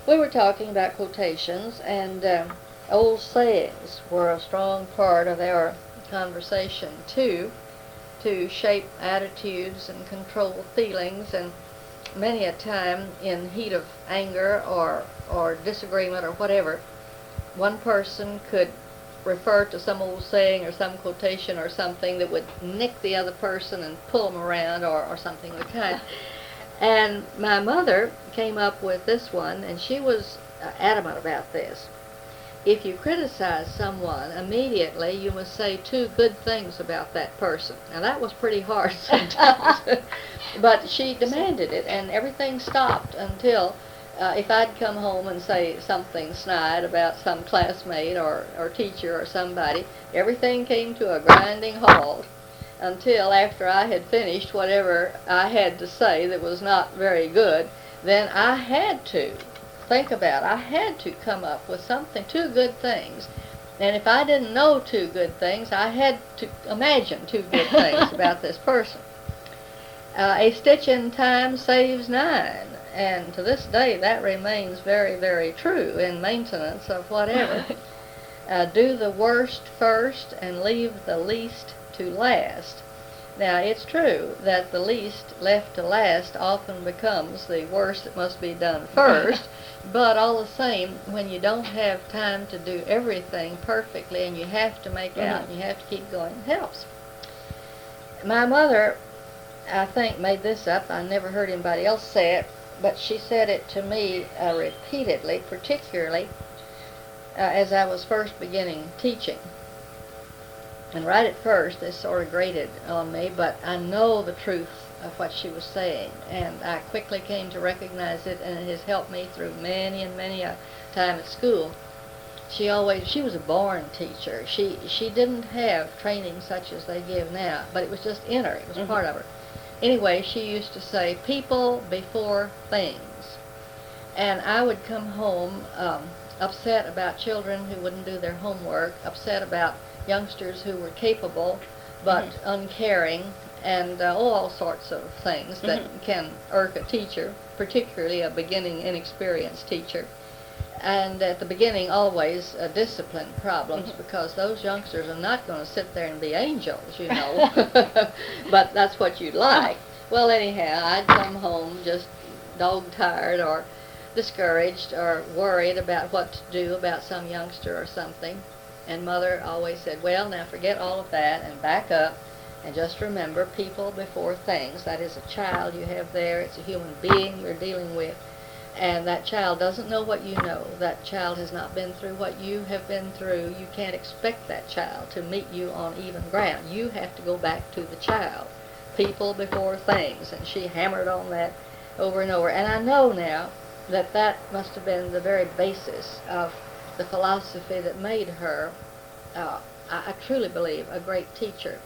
We were talking about quotations, and old sayings were a strong part of our conversation too, to shape attitudes and control feelings. And many a time, in heat of anger or disagreement or whatever, one person could refer to some old saying or some quotation or something that would nick the other person and pull them around, or something of the kind. And my mother came up with this one, and she was adamant about this. If you criticize someone, immediately you must say two good things about that person. Now that was pretty harsh sometimes, but she demanded it, and everything stopped until if I'd come home and say something snide about some classmate or teacher or somebody, everything came to a grinding halt until after I had finished whatever I had to say that was not very good. Then I had to think about it. I had to come up with something, two good things. And if I didn't know two good things, I had to imagine two good things about this person. A stitch in time saves nine. And to this day, that remains very, very true in maintenance of whatever. Do the worst first and leave the least to last. Now, it's true that the least left to last often becomes the worst that must be done first, but all the same, when you don't have time to do everything perfectly and you have to make out and you have to keep going, it helps. My mother, I think, made this up. I never heard anybody else say it, but she said it to me repeatedly, particularly as I was first beginning teaching. And right at first, this sort of grated on me, but I know the truth of what she was saying, and I quickly came to recognize it, and it has helped me through many and many a time at school. She was a born teacher. She didn't have training such as they give now, but it was just in her. It was part of her. Anyway, she used to say, people before things. And I would come home upset about children who wouldn't do their homework, upset about youngsters who were capable but uncaring, and all sorts of things that can irk a teacher, particularly a beginning inexperienced teacher. And at the beginning, always discipline problems, because those youngsters are not going to sit there and be angels, you know. But that's what you'd like. Well, anyhow, I'd come home just dog-tired or discouraged or worried about what to do about some youngster or something. And Mother always said, well, now forget all of that and back up and just remember people before things. That is a child you have there. It's a human being you're dealing with. And that child doesn't know what you know. That child has not been through what you have been through. You can't expect that child to meet you on even ground. You have to go back to the child. People before things. And she hammered on that over and over. And I know now that that must have been the very basis of the philosophy that made her, I truly believe, a great teacher.